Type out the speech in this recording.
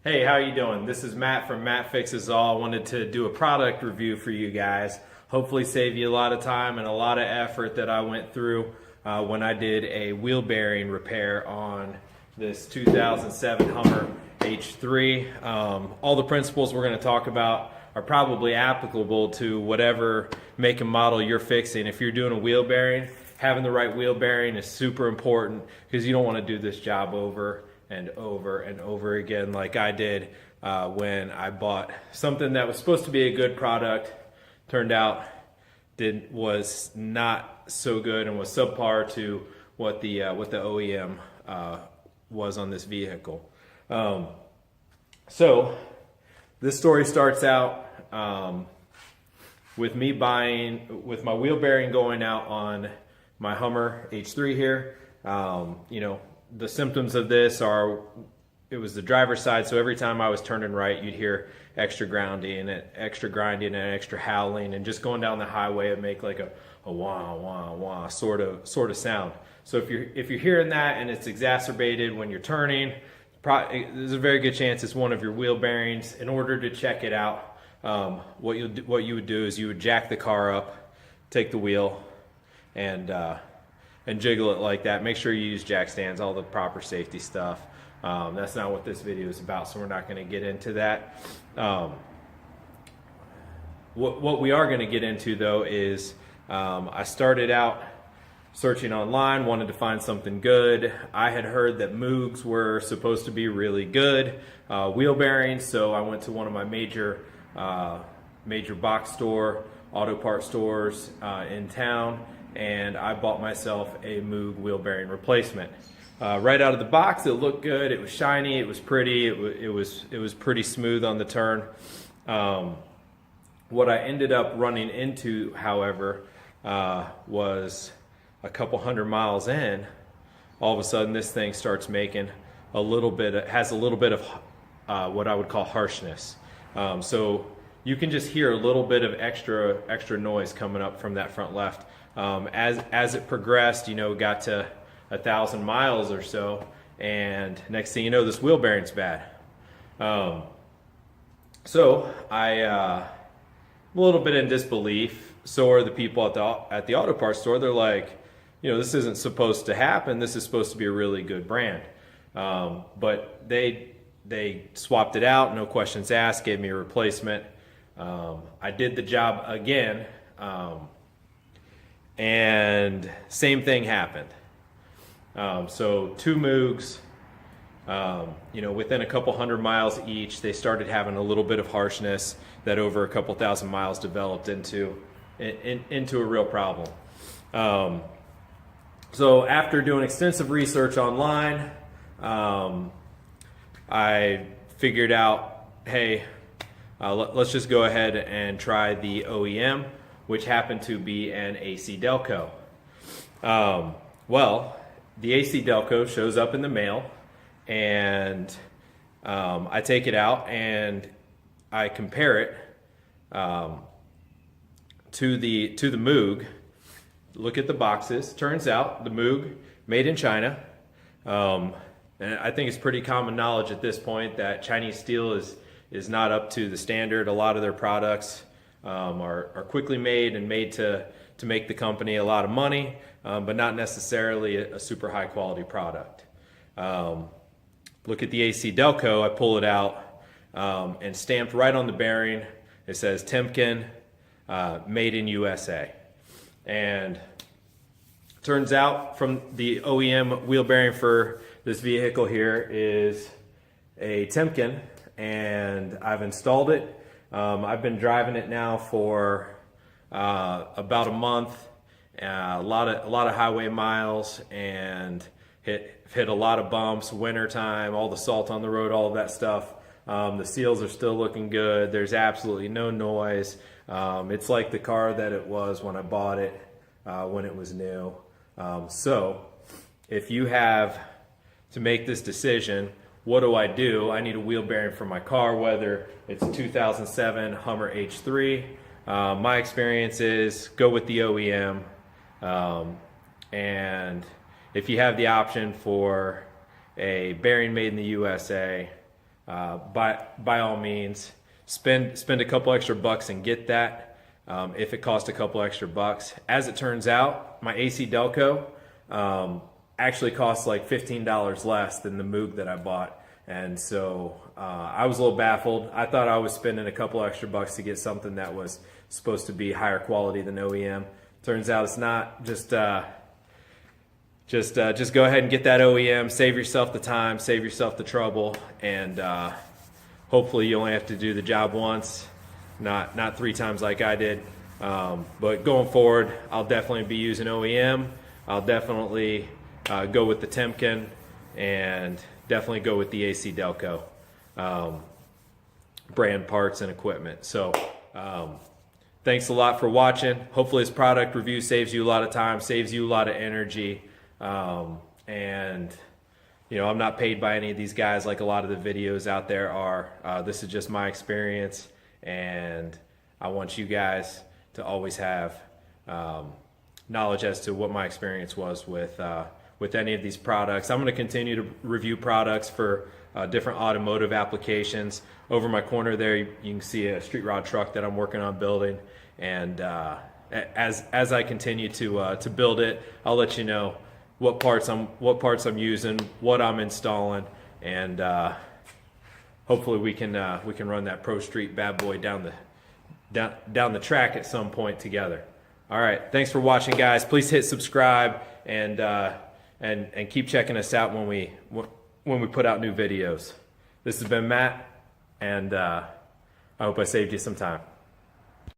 Hey, how you doing? This is Matt from Matt Fixes All. I wanted to do a product review for you guys. Hopefully save you a lot of time and a lot of effort that I went through when I did a wheel bearing repair on this 2007 Hummer H3. All the principles we're going to talk about are probably applicable to whatever make and model you're fixing. If you're doing a wheel bearing, having the right wheel bearing is super important because you don't want to do this job over and over and over again like I did when I bought something that was supposed to be a good product. Turned out was not so good and was subpar to what the OEM was on this vehicle. So this story starts out with me with my wheel bearing going out on my Hummer H3 here. The symptoms of this are, it was the driver's side, so every time I was turning right, you'd hear extra grinding and extra howling, and just going down the highway, it'd make like a wah wah wah sort of sound. So if you're hearing that and it's exacerbated when you're turning, there's a very good chance it's one of your wheel bearings. In order to check it out, what you would do is you would jack the car up, take the wheel, and jiggle it like that. Make sure you use jack stands, all the proper safety stuff. That's not what this video is about, so we're not going to get into that. What we are going to get into though is I started out searching online, wanted to find something good. I had heard that Moogs were supposed to be really good wheel bearings, so I went to one of my major box store, auto part stores in town, and I bought myself a Moog wheel bearing replacement. Right out of the box, it looked good. It was shiny. It was pretty. It was pretty smooth on the turn. What I ended up running into, however, was a couple hundred miles in. All of a sudden, this thing starts making has a little bit of what I would call harshness. So you can just hear a little bit of extra noise coming up from that front left. As it progressed, got to 1,000 miles or so, and next thing you know, this wheel bearing's bad. So I'm a little bit in disbelief. So are the people at the auto parts store. They're like, this isn't supposed to happen. This is supposed to be a really good brand. But they swapped it out, no questions asked, gave me a replacement. I did the job again. And same thing happened. So two Moogs, within a couple hundred miles each, they started having a little bit of harshness that over a couple thousand miles developed into a real problem. So after doing extensive research online, I figured out, hey, let's just go ahead and try the OEM, which happened to be an ACDelco. Well, the ACDelco shows up in the mail, and I take it out and I compare it to the Moog. Look at the boxes. Turns out the Moog, made in China. And I think it's pretty common knowledge at this point that Chinese steel is not up to the standard. A lot of their products are quickly made and made to make the company a lot of money, but not necessarily a super high quality product. Look at the ACDelco. I pull it out, and stamped right on the bearing, it says Timken, made in USA. And turns out from the OEM wheel bearing for this vehicle here is a Temken, and I've installed it. I've been driving it now for about a month, a lot of highway miles, and hit a lot of bumps, winter time, all the salt on the road, all of that stuff. The seals are still looking good. There's absolutely no noise. It's like the car that it was when I bought it, when it was new. So if you have to make this decision, what do? I need a wheel bearing for my car, whether it's a 2007 Hummer H3. My experience is go with the OEM. And if you have the option for a bearing made in the USA, by all means, spend a couple extra bucks and get that. If it costs a couple extra bucks. As it turns out, my ACDelco actually costs like $15 less than the Moog that I bought. And so I was a little baffled. I thought I was spending a couple extra bucks to get something that was supposed to be higher quality than OEM. Turns out it's not. Just go ahead and get that OEM. Save yourself the time, save yourself the trouble, and hopefully you only have to do the job once, not 3 times like I did. But going forward, I'll definitely be using OEM. I'll definitely go with the Temken, and definitely go with the ACDelco brand parts and equipment. So thanks a lot for watching. Hopefully this product review saves you a lot of time, saves you a lot of energy. And you know, I'm not paid by any of these guys like a lot of the videos out there are. This is just my experience, and I want you guys to always have knowledge as to what my experience was with any of these products. I'm going to continue to review products for different automotive applications. Over my corner there, you can see a street rod truck that I'm working on building, and as I continue to build it, I'll let you know what parts I'm using, what I'm installing, and hopefully we can run that Pro Street bad boy down the track at some point together. All right, thanks for watching, guys. Please hit subscribe and keep checking us out when we put out new videos. This has been Matt, and I hope I saved you some time.